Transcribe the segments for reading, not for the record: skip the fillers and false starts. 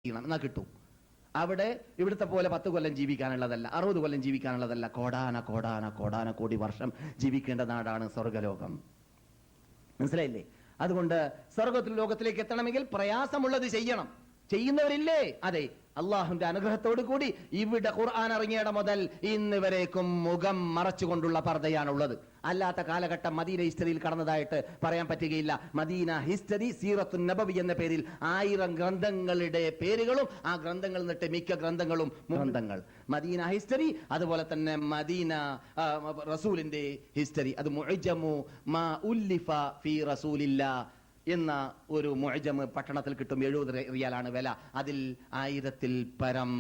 എന്നാ കിട്ടും. അവിടെ ഇവിടുത്തെ പോലെ 10 കൊല്ലം ജീവിക്കാനുള്ളതല്ല, 60 കൊല്ലം ജീവിക്കാനുള്ളതല്ല, കോടാന കോടി വർഷം ജീവിക്കേണ്ട നാടാണ് സ്വർഗലോകം. മനസ്സിലായില്ലേ? അതുകൊണ്ട് സ്വർഗത്തിൽ ലോകത്തിലേക്ക് എത്തണമെങ്കിൽ പ്രയാസമുള്ളത് ചെയ്യണം. ചെയ്യുന്നവരില്ലേ? അതെ, അള്ളാഹുന്റെ അനുഗ്രഹത്തോടു കൂടി ഇവിടെ ഖുർആൻ ഇറങ്ങിയിട മുതൽ ഇന്ന് വരേക്കും മുഖം മറച്ചുകൊണ്ടുള്ള പർദ്ദയാണുള്ളത്. അല്ലാത്ത കാലഘട്ടം മദീന ഹിസ്റ്ററിയിൽ കടന്നതായിട്ട് പറയാൻ പറ്റുകയില്ല. മദീന ഹിസ്റ്ററി സീറത്തുൻ നബവി എന്ന പേരിൽ 1000 ഗ്രന്ഥങ്ങളുടെ പേരുകളും ആ ഗ്രന്ഥങ്ങളിൽ നിന്നിട്ട് മിക്ക ഗ്രന്ഥങ്ങളും ഗ്രന്ഥങ്ങൾ മദീന ഹിസ്റ്ററി. അതുപോലെ തന്നെ മദീന റസൂലിന്റെ ഹിസ്റ്ററി, അത് മുഅ്ജമു മാ ഉല്ലിഫ ഫീ റസൂലില്ലാ എന്ന ഒരു മുഅ്ജം പട്ടണത്തിൽ കിട്ടും. 70 റിയാലാണ് വില. അതിൽ 1000-ൽ പരം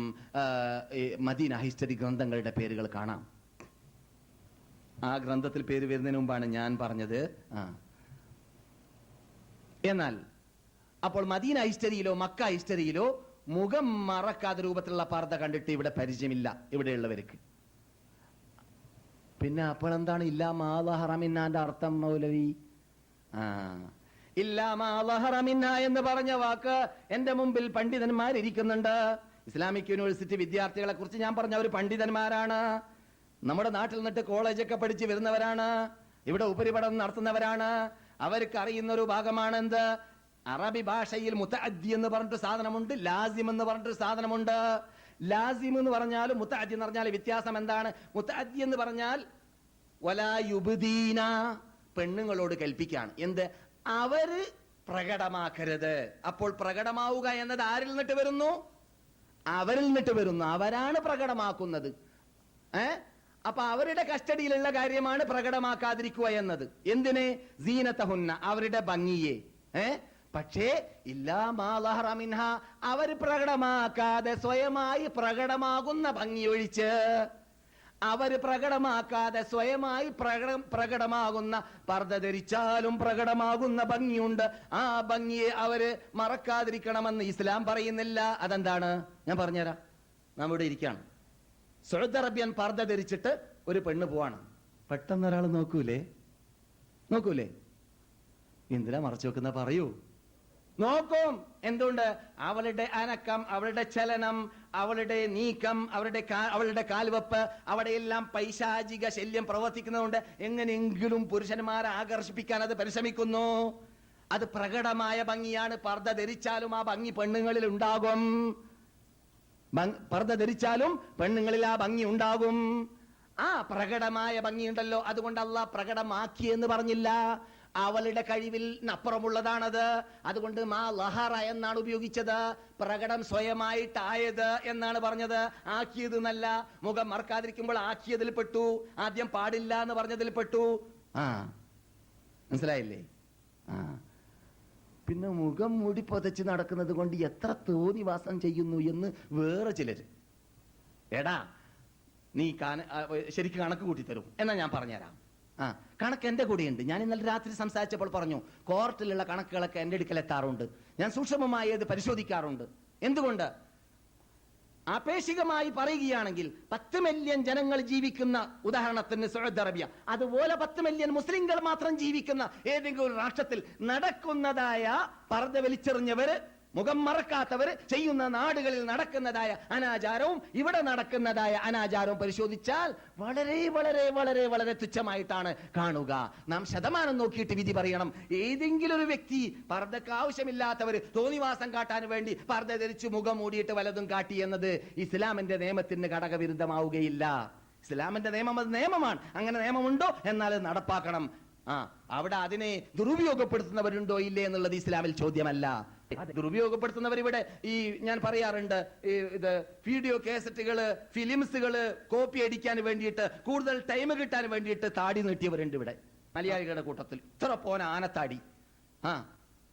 മദീന ഹിസ്റ്ററി ഗ്രന്ഥങ്ങളുടെ പേരുകൾ കാണാം. ആ ഗ്രന്ഥത്തിൽ പേര് വരുന്നതിന് മുമ്പാണ് ഞാൻ പറഞ്ഞത്. എന്നാൽ അപ്പോൾ മദീന ഹിസ്റ്ററിയിലോ മക്ക ഹിസ്റ്ററിയിലോ മുഖം മറക്കാത്ത രൂപത്തിലുള്ള പർദ്ദ കണ്ടിട്ട് ഇവിടെ പരിചയമില്ല ഇവിടെയുള്ളവർക്ക്. പിന്നെ അപ്പോൾ എന്താണ് ഇല്ലാ മാ ളഹറ മിന്നാന്റെ അർത്ഥം മൗലവി? എന്ന് പറഞ്ഞ വാക്ക് എന്റെ മുമ്പിൽ പണ്ഡിതന്മാരിയ്ക്കുന്നുണ്ട്. ഇസ്ലാമിക് യൂണിവേഴ്സിറ്റി വിദ്യാർത്ഥികളെ കുറിച്ച് ഞാൻ പറഞ്ഞ അവർ പണ്ഡിതന്മാരാണ്. നമ്മുടെ നാട്ടിൽ നിന്നിട്ട് കോളേജൊക്കെ പഠിച്ച് വരുന്നവരാണ്, ഇവിടെ ഉപരിപഠനം നടത്തുന്നവരാണ്. അവർക്ക് അറിയുന്ന ഒരു ഭാഗമാണ് എന്ത്? അറബി ഭാഷയിൽ മുതഅദ്ദി എന്ന് പറഞ്ഞിട്ട് സാധനമുണ്ട്, ലാസിം എന്ന് പറഞ്ഞിട്ട് സാധനമുണ്ട്. ലാസിം എന്ന് പറഞ്ഞാലും മുതഅദ്ദി എന്ന് പറഞ്ഞാൽ വ്യത്യാസം എന്താണ്? മുതഅദ്ദി എന്ന് പറഞ്ഞാൽ വലാ യുബ്ദീന, പെണ്ണുങ്ങളോട് കൽപ്പിക്കാണ്. എന്ത്? അവര് പ്രകടമാക്കരുത്. അപ്പോൾ പ്രകടമാവുക എന്നത് ആരിൽ നിന്നിട്ട് വരുന്നു? അവരിൽ നിന്നിട്ട് വരുന്നു. അവരാണ് പ്രകടമാക്കുന്നത്. അപ്പൊ അവരുടെ കസ്റ്റഡിയിലുള്ള കാര്യമാണ് പ്രകടമാക്കാതിരിക്കുക എന്നത്. എന്തിന്? സീനത്തഹുന്ന, അവരുടെ ഭംഗിയെ. പക്ഷേ ഇല്ലാ മാ ളഹറ മിൻഹ, അവർ പ്രകടമാക്കാതെ സ്വയമായി പ്രകടമാകുന്ന ഭംഗി ഒഴിച്ച്, അവര് പ്രകടമാക്കാതെ സ്വയമായി പ്രകടമാകുന്ന പർദ്ദ ധരിച്ചാലും പ്രകടമാകുന്ന ഭംഗിയുണ്ട്. ആ ഭംഗിയെ അവര് മറക്കാതിരിക്കണമെന്ന് ഇസ്ലാം പറയുന്നില്ല. അതെന്താണ്? ഞാൻ പറഞ്ഞുതരാം. നാം ഇവിടെ ഇരിക്കുകയാണ്, സൗദി അറേബ്യൻ പർദ്ദ ധരിച്ചിട്ട് ഒരു പെണ്ണ് പോവാണ്. പെട്ടെന്ന് ഒരാൾ നോക്കൂലേ? എന്തിനാ മറച്ചു വെക്കുന്ന? പറയൂ. നോക്കും. എന്തുകൊണ്ട്? അവളുടെ അനക്കം, അവളുടെ ചലനം, അവളുടെ നീക്കം, അവളുടെ കാൽവെപ്പ്, അവിടെയെല്ലാം പൈശാചിക ശല്യം പ്രവർത്തിക്കുന്നതുകൊണ്ട് എങ്ങനെയെങ്കിലും പുരുഷന്മാരെ ആകർഷിപ്പിക്കാൻ അത് പരിശ്രമിക്കുന്നു. അത് പ്രകടമായ ഭംഗിയാണ്. പർദ്ദ ധരിച്ചാലും ആ ഭംഗി പെണ്ണുങ്ങളിൽ ഉണ്ടാകും. പർദ്ദ ധരിച്ചാലും പെണ്ണുങ്ങളിൽ ആ ഭംഗി ഉണ്ടാകും. ആ പ്രകടമായ ഭംഗിയുണ്ടല്ലോ, അതുകൊണ്ട് അല്ലാഹ് പ്രകടമാക്കി എന്ന് പറഞ്ഞില്ല. അവളുടെ കഴിവിൽ അപ്പുറമുള്ളതാണത്. അതുകൊണ്ട് മാ ലഹറ എന്നാണ് ഉപയോഗിച്ചത്. പ്രകടം സ്വയമായിട്ടായത് എന്നാണ് പറഞ്ഞത്, ആക്കിയത് എന്നല്ല. മുഖം മറക്കാതിരിക്കുമ്പോൾ ആക്കിയതിൽ പെട്ടു. ആദ്യം പാടില്ല എന്ന് പറഞ്ഞതിൽ പെട്ടു. മനസ്സിലായില്ലേ? പിന്നെ മുഖം മൂടി പൊതച്ച് നടക്കുന്നത് കൊണ്ട് എത്ര തോന്നിവാസം ചെയ്യുന്നു എന്ന് വേറെ ചിലര്. എടാ, നീ ശരിക്കും കണക്ക് കൂട്ടിത്തരും എന്നാ ഞാൻ പറഞ്ഞുതരാം. കണക്ക് എന്റെ കൂടെയുണ്ട്. ഞാൻ ഇന്നലെ രാത്രി സംസാരിച്ചപ്പോൾ പറഞ്ഞു, കോർട്ടിലുള്ള കണക്കുകളൊക്കെ എന്റെ അടുക്കൽ എത്താറുണ്ട്. ഞാൻ സൂക്ഷ്മമായി അത് പരിശോധിക്കാറുണ്ട്. എന്തുകൊണ്ട്? ആപേക്ഷികമായി പറയുകയാണെങ്കിൽ 10 മില്യൺ ജനങ്ങൾ ജീവിക്കുന്ന, ഉദാഹരണത്തിന് സൗദി അറേബ്യ, അതുപോലെ 10 മില്യൺ മുസ്ലിങ്ങൾ മാത്രം ജീവിക്കുന്ന ഏതെങ്കിലും ഒരു രാഷ്ട്രത്തിൽ നടക്കുന്നതായ പർദ്ദ വലിച്ചെറിഞ്ഞവര്, മുഖം മറക്കാത്തവർ ചെയ്യുന്ന നാടുകളിൽ നടക്കുന്നതായ അനാചാരവും ഇവിടെ നടക്കുന്നതായ അനാചാരവും പരിശോധിച്ചാൽ വളരെ വളരെ വളരെ വളരെ തുച്ഛമായിട്ടാണ് കാണുക. നാം ശതമാനം നോക്കിയിട്ട് വിധി പറയണം. ഏതെങ്കിലും ഒരു വ്യക്തി പർദ്ദക്ക് ആവശ്യമില്ലാത്തവർ തോന്നിവാസം കാട്ടാൻ വേണ്ടി പർദ്ദ ധരിച്ച് മുഖം മൂടിയിട്ട് വലതും കാട്ടി എന്നത് ഇസ്ലാമിന്റെ നിയമത്തിന് ഘടകവിരുദ്ധമാവുകയില്ല. ഇസ്ലാമിന്റെ നിയമം അത് നിയമമാണ്. അങ്ങനെ നിയമമുണ്ടോ എന്നാൽ അത് നടപ്പാക്കണം. അവിടെ അതിനെ ദുരുപയോഗപ്പെടുത്തുന്നവരുണ്ടോ ഇല്ലേ എന്നുള്ളത് ഇസ്ലാമിൽ ചോദ്യമല്ല. ദുരുപയോഗപ്പെടുത്തുന്നവർ ഇവിടെ ഞാൻ പറയാറുണ്ട്, ഇത് വീഡിയോ കാസറ്റുകള്, ഫിലിംസുകള് കോപ്പി അടിക്കാൻ വേണ്ടിയിട്ട്, കൂടുതൽ ടൈം കിട്ടാൻ വേണ്ടിയിട്ട് താടി നീട്ടിയവരുണ്ട് ഇവിടെ മലയാളികളുടെ കൂട്ടത്തിൽ. ഇത്ര പോന ആനത്താടി,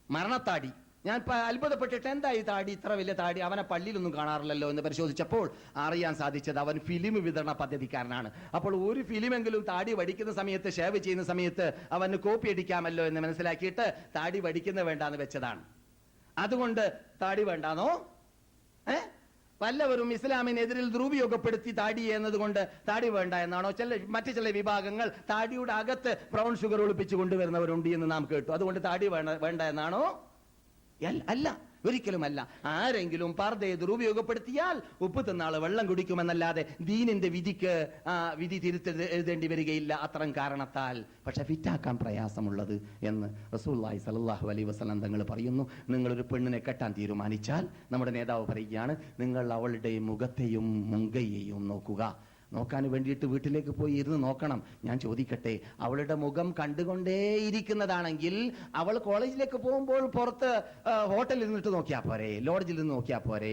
മരണത്താടി. ഞാൻ അത്ഭുതപ്പെട്ടിട്ട് എന്തായി താടി, ഇത്ര വലിയ താടി? അവനെ പള്ളിയിലൊന്നും കാണാറില്ലല്ലോ എന്ന് പരിശോധിച്ചപ്പോൾ അറിയാൻ സാധിച്ചത് അവൻ ഫിലിം വിതരണ പദ്ധതിക്കാരനാണ്. അപ്പോൾ ഒരു ഫിലിമെങ്കിലും താടി വടിക്കുന്ന സമയത്ത്, ഷേവ് ചെയ്യുന്ന സമയത്ത് അവന് കോപ്പി അടിക്കാമല്ലോ എന്ന് മനസ്സിലാക്കിയിട്ട് താടി വടിക്കുന്ന വേണ്ടാന്ന് വെച്ചതാണ്. അതുകൊണ്ട് താടി വേണ്ടാന്നോ? വല്ലവരും ഇസ്ലാമിനെതിരിൽ ദുരുപയോഗപ്പെടുത്തി താടി എന്നതുകൊണ്ട് താടി വേണ്ട എന്നാണോ? മറ്റു ചില വിഭാഗങ്ങൾ താടിയുടെ അകത്ത് ബ്രൗൺ ഷുഗർ ഒളിപ്പിച്ചു കൊണ്ടുവരുന്നവരുണ്ട് എന്ന് നാം കേട്ടു. അതുകൊണ്ട് താടി വേണ്ട എന്നാണോ? അല്ല. ഒരിക്കലുമല്ല. ആരെങ്കിലും പർദ്ദയെ ദുരുപയോഗപ്പെടുത്തിയാൽ ഉപ്പ് തിന്നാള് വെള്ളം കുടിക്കുമെന്നല്ലാതെ ദീനിന്റെ വിധിക്ക് വിധി എഴുതേണ്ടി വരികയില്ല അത്തരം കാരണത്താൽ. പക്ഷെ ഫിറ്റാക്കാൻ പ്രയാസമുള്ളത് എന്ന് റസൂലുള്ളാഹി സ്വല്ലല്ലാഹു അലൈഹി വസല്ലം തങ്ങൾ പറയുന്നു. നിങ്ങളൊരു പെണ്ണിനെ കെട്ടാൻ തീരുമാനിച്ചാൽ നമ്മുടെ നേതാവ് പറയുകയാണ്, നിങ്ങൾ അവളുടെ മുഖത്തെയും മുങ്കയെയും നോക്കുക. നോക്കാൻ വേണ്ടിയിട്ട് വീട്ടിലേക്ക് പോയി ഇരുന്ന് നോക്കണം. ഞാൻ ചോദിക്കട്ടെ, അവളുടെ മുഖം കണ്ടുകൊണ്ടേയിരിക്കുന്നതാണെങ്കിൽ അവൾ കോളേജിലേക്ക് പോകുമ്പോൾ പുറത്ത് ഹോട്ടലിൽ നിന്നിട്ട് നോക്കിയാൽ പോരെ, ലോഡ്ജിൽ നിന്ന് നോക്കിയാൽ പോരെ?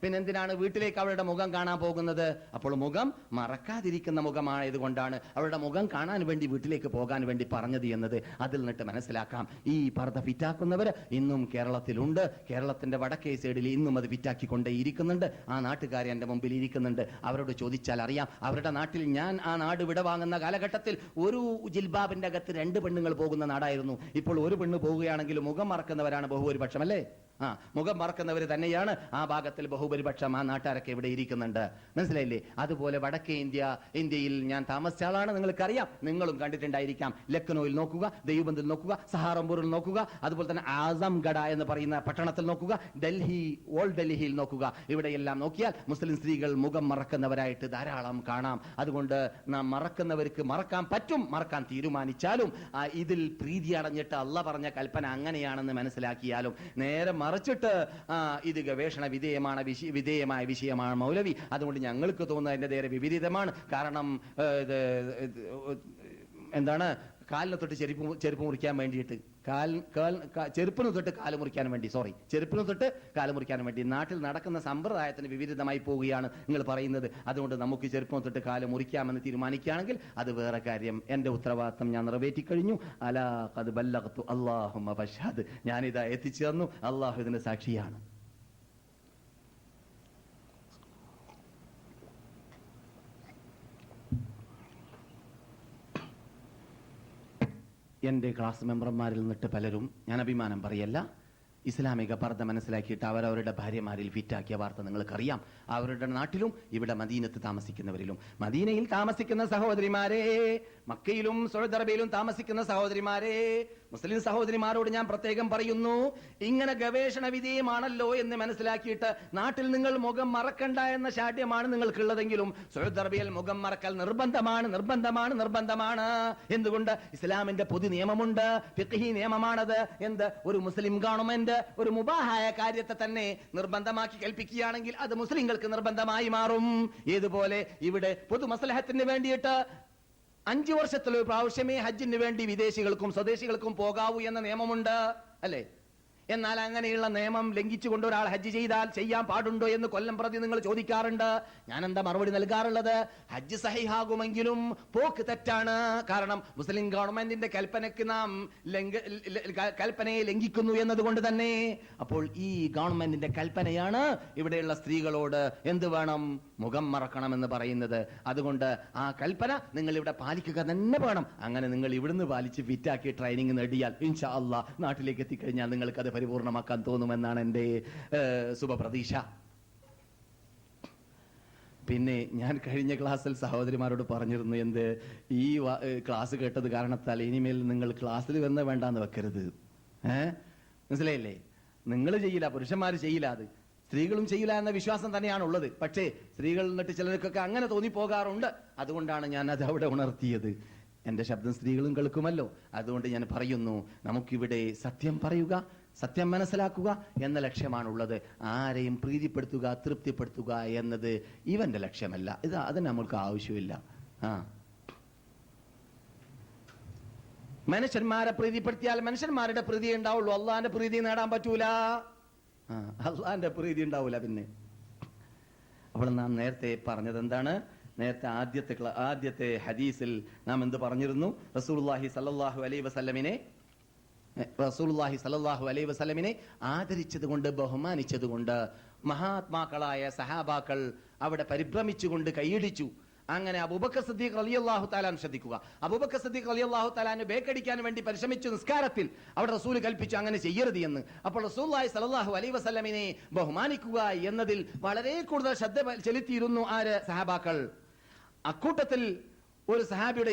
പിന്നെന്തിനാണ് വീട്ടിലേക്ക് അവളുടെ മുഖം കാണാൻ പോകുന്നത്? അപ്പോൾ മുഖം മറക്കാതിരിക്കുന്ന മുഖമായത് കൊണ്ടാണ് അവളുടെ മുഖം കാണാൻ വേണ്ടി വീട്ടിലേക്ക് പോകാൻ വേണ്ടി പറഞ്ഞത് എന്നത് അതിൽ നിന്നിട്ട് മനസ്സിലാക്കാം. ഈ പർദ്ദ ഫിറ്റാക്കുന്നവർ ഇന്നും കേരളത്തിലുണ്ട്. കേരളത്തിന്റെ വടക്കേ സൈഡിൽ ഇന്നും അത് ഫിറ്റാക്കിക്കൊണ്ടേയിരിക്കുന്നുണ്ട്. ആ നാട്ടുകാരെ എൻ്റെ മുമ്പിൽ ഇരിക്കുന്നുണ്ട്. അവരോട് ചോദിച്ചാൽ അറിയാം. അവരുടെ നാട്ടിൽ, ഞാൻ ആ നാട് വിട വാങ്ങുന്ന കാലഘട്ടത്തിൽ ഒരു ജിൽബാബിന്റെ അകത്ത് 2 പെണ്ണുങ്ങൾ പോകുന്ന നാടായിരുന്നു. ഇപ്പോൾ ഒരു പെണ്ണ് പോവുകയാണെങ്കിൽ മുഖം മറക്കുന്നവരാണ് ബഹുഭൂരിപക്ഷം, അല്ലേ? മുഖം മറക്കുന്നവർ തന്നെയാണ് ആ ഭാഗത്തിൽ ബഹുഭൂരിപക്ഷം. ആ നാട്ടുകാരൊക്കെ ഇവിടെ ഇരിക്കുന്നുണ്ട്, മനസ്സിലായില്ലേ? അതുപോലെ വടക്കേ ഇന്ത്യയിൽ ഞാൻ താമസിച്ച ആളാണ്, നിങ്ങൾക്കറിയാം, നിങ്ങളും കണ്ടിട്ടുണ്ടായിരിക്കാം. ലക്നൌവിൽ നോക്കുക, ദേവബന്ദിൽ നോക്കുക, സഹാറംപൂരിൽ നോക്കുക, അതുപോലെ തന്നെ ആസംഗഡ എന്ന് പറയുന്ന പട്ടണത്തിൽ നോക്കുക, ഡൽഹി, ഓൾഡ് ഡൽഹിയിൽ നോക്കുക. ഇവിടെയെല്ലാം നോക്കിയാൽ മുസ്ലിം സ്ത്രീകൾ മുഖം മറക്കുന്നവരായിട്ട് ധാരാളം കാണാം. അതുകൊണ്ട് നാം മറക്കുന്നവർക്ക് മറക്കാൻ പറ്റും. മറക്കാൻ തീരുമാനിച്ചാലും ഇതിൽ പ്രീതി അടഞ്ഞിട്ട് അള്ളാഹ് പറഞ്ഞ കൽപ്പന അങ്ങനെയാണെന്ന് മനസ്സിലാക്കിയാലും നേരെ മറിച്ചിട്ട് ഇത് ഗവേഷണ വിധേയമായ വിഷയമാണ് മൗലവി, അതുകൊണ്ട് ഞങ്ങൾക്ക് തോന്നുന്നത് അതിന്റെ നേരെ വിപരീതമാണ്. കാരണം എന്താണ്, കാലിനെ തൊട്ട് ചെരുപ്പ് മുറിക്കാൻ വേണ്ടിയിട്ട്, ചെരുപ്പിന് തൊട്ട് കാല് മുറിക്കാൻ വേണ്ടി, ചെരുപ്പിന് തൊട്ട് കാല് മുറിക്കാൻ വേണ്ടി നാട്ടിൽ നടക്കുന്ന സമ്പ്രദായത്തിന് വിപരീതമായി പോവുകയാണ് നിങ്ങൾ പറയുന്നത്. അതുകൊണ്ട് നമുക്ക് ചെരുപ്പിന് തൊട്ട് കാല് മുറിക്കാമെന്ന് തീരുമാനിക്കുകയാണെങ്കിൽ അത് വേറെ കാര്യം. എന്റെ ഉത്തരവാദിത്തം ഞാൻ നിറവേറ്റി കഴിഞ്ഞു. അലാ ഖദ് ബല്ലഗ്തു അല്ലാഹുമ്മ ഫശ്ഹദ്. ഞാനിതാ എത്തിച്ചു തന്നു, അള്ളാഹു ഇതിന് സാക്ഷിയാണ്. എൻ്റെ ക്ലാസ് മെമ്പർമാരിൽ നിന്നിട്ട് പലരും, ഞാൻ അഭിമാനം പറയല്ല, ഇസ്ലാമിക പർദ്ദ മനസ്സിലാക്കിയിട്ട് അവരവരുടെ ഭാര്യമാരിൽ ഫിറ്റാക്കിയ വാർത്ത നിങ്ങൾക്കറിയാം. അവരുടെ നാട്ടിലും ഇവിടെ മദീനത്ത് താമസിക്കുന്നവരിലും. മദീനയിൽ താമസിക്കുന്ന സഹോദരിമാരെ, മക്കയിലും സൗദി അറേബ്യയിലും താമസിക്കുന്ന സഹോദരിമാരെ, മുസ്ലിം സഹോദരിമാരോട് ഞാൻ പ്രത്യേകം പറയുന്നു, ഇങ്ങനെ ഗവേഷണ വിധേയമാണല്ലോ എന്ന് മനസ്സിലാക്കിയിട്ട് നാട്ടിൽ നിങ്ങൾ മുഖം മറക്കണ്ട എന്ന ശാഠ്യമാണ് നിങ്ങൾക്കുള്ളതെങ്കിലും സൗദി അറേബ്യയിൽ മുഖം മറക്കൽ നിർബന്ധമാണ്. എന്തുകൊണ്ട്? ഇസ്ലാമിന്റെ പൊതു നിയമമുണ്ട്, ഫിഖ്ഹി നിയമമാണത്. എന്ത്? ഒരു മുസ്ലിം ഗവൺമെന്റ് ഒരു മുബാഹായ കാര്യത്തെ തന്നെ നിർബന്ധമാക്കി കൽപ്പിക്കുകയാണെങ്കിൽ അത് മുസ്ലിങ്ങൾക്ക് നിർബന്ധമായി മാറും. ഏതുപോലെ ഇവിടെ പൊതു മസ്ലഹത്തിന് വേണ്ടിയിട്ട് 5 വർഷത്തിലൊരു പ്രാവശ്യമേ ഹജ്ജിന് വേണ്ടി വിദേശികൾക്കും സ്വദേശികൾക്കും പോകാവൂ എന്ന നിയമമുണ്ട്, അല്ലേ? എന്നാൽ അങ്ങനെയുള്ള നിയമം ലംഘിച്ചുകൊണ്ട് ഒരാൾ ഹജ്ജ് ചെയ്താൽ ചെയ്യാൻ പാടുണ്ടോ എന്ന് കൊല്ലം പ്രതി നിങ്ങൾ ചോദിക്കാറുണ്ട്. ഞാൻ എന്താ മറുപടി നൽകാറുള്ളത്? ഹജ്ജ് സഹിഹാകുമെങ്കിലും പോക്ക് തെറ്റാണ്. കാരണം മുസ്ലിം ഗവൺമെന്റിന്റെ കൽപ്പനയെ ലംഘിക്കുന്നു എന്നതുകൊണ്ട് തന്നെ. അപ്പോൾ ഈ ഗവൺമെന്റിന്റെ കൽപ്പനയാണ് ഇവിടെയുള്ള സ്ത്രീകളോട് എന്ത് വേണം? മുഖം മറക്കണമെന്ന് പറയുന്നത്. അതുകൊണ്ട് ആ കൽപ്പന നിങ്ങൾ ഇവിടെ പാലിക്കുക തന്നെ വേണം. അങ്ങനെ നിങ്ങൾ ഇവിടുന്ന് പാലിച്ച് ഫിറ്റാക്കി ട്രെയിനിങ് നേടിയാൽ ഇൻഷാ അല്ലാഹ് നാട്ടിലേക്ക് എത്തിക്കഴിഞ്ഞാൽ നിങ്ങൾക്ക് അത് പരിപൂർണമാക്കാൻ തോന്നുമെന്നാണ് എൻ്റെ ശുഭപ്രതീക്ഷ. പിന്നെ ഞാൻ കഴിഞ്ഞ ക്ലാസ്സിൽ സഹോദരിമാരോട് പറഞ്ഞിരുന്നു, എന്ത്, ഈ ക്ലാസ് കേട്ടത് കാരണത്താൽ ഇനിമേൽ നിങ്ങൾ ക്ലാസ്സിൽ വന്ന വേണ്ടാന്ന് വെക്കരുത്. മനസ്സിലായില്ലേ? നിങ്ങൾ ചെയ്യില്ല, പുരുഷന്മാർ ചെയ്യില്ല, അത് സ്ത്രീകളും ചെയ്യില്ല എന്ന വിശ്വാസം തന്നെയാണ് ഉള്ളത്. പക്ഷേ സ്ത്രീകൾ എന്നിട്ട് ചിലർക്കൊക്കെ അങ്ങനെ തോന്നിപ്പോകാറുണ്ട്. അതുകൊണ്ടാണ് ഞാൻ അത് അവിടെ ഉണർത്തിയത്. എൻ്റെ ശബ്ദം സ്ത്രീകളും കേൾക്കുമല്ലോ, അതുകൊണ്ട് ഞാൻ പറയുന്നു, നമുക്കിവിടെ സത്യം പറയുക, സത്യം മനസ്സിലാക്കുക എന്ന ലക്ഷ്യമാണുള്ളത്. ആരെയും പ്രീതിപ്പെടുത്തുക, തൃപ്തിപ്പെടുത്തുക എന്നത് ഇവന്റെ ലക്ഷ്യമല്ല. അത് നമ്മൾക്ക് ആവശ്യമില്ല. മനുഷ്യന്മാരെ പ്രീതിപ്പെടുത്തിയാൽ മനുഷ്യന്മാരുടെ പ്രീതി ഉണ്ടാവുള്ളൂ, അള്ളാന്റെ പ്രീതി നേടാൻ പറ്റൂല. അള്ളാന്റെ പ്രീതി ഉണ്ടാവൂല. പിന്നെ അപ്പോൾ നാം നേരത്തെ പറഞ്ഞത് എന്താണ്? നേരത്തെ ആദ്യത്തെ ഹദീസിൽ നാം എന്ത് പറഞ്ഞിരുന്നു? റസൂലുള്ളാഹി സ്വല്ലല്ലാഹു അലൈഹി വസല്ലമിനെ ആദരിച്ചതുകൊണ്ട്, ബഹുമാനിച്ചതുകൊണ്ട് മഹാത്മാക്കളായ സഹാബാക്കൾ അവിടെ പരിഭ്രമിച്ചുകൊണ്ട് കൈയിടിച്ചു. അങ്ങനെ അബൂബക്കർ സിദ്ദീഖ് റളിയല്ലാഹു തആല ശ്രദ്ധിക്കുക, അബൂബക്കർ സിദ്ദീഖ് റളിയല്ലാഹു തആല ബേക്കടിക്കാൻ വേണ്ടി പരിശ്രമിച്ചു നിസ്കാരത്തിൽ. അവിടെ റസൂൽ കൽപ്പിച്ചു അങ്ങനെ ചെയ്യരുത് എന്ന്. അപ്പോൾ റസൂലുള്ളാഹി സ്വല്ലല്ലാഹു അലൈഹി വസല്ലമിനെ ബഹുമാനിക്കുക എന്നതിൽ വളരെ കൂടുതൽ ശ്രദ്ധ ചെലുത്തിയിരുന്നു ആര്? സഹാബാക്കൾ. അക്കൂട്ടത്തിൽ ഒരു സഹാബിയുടെ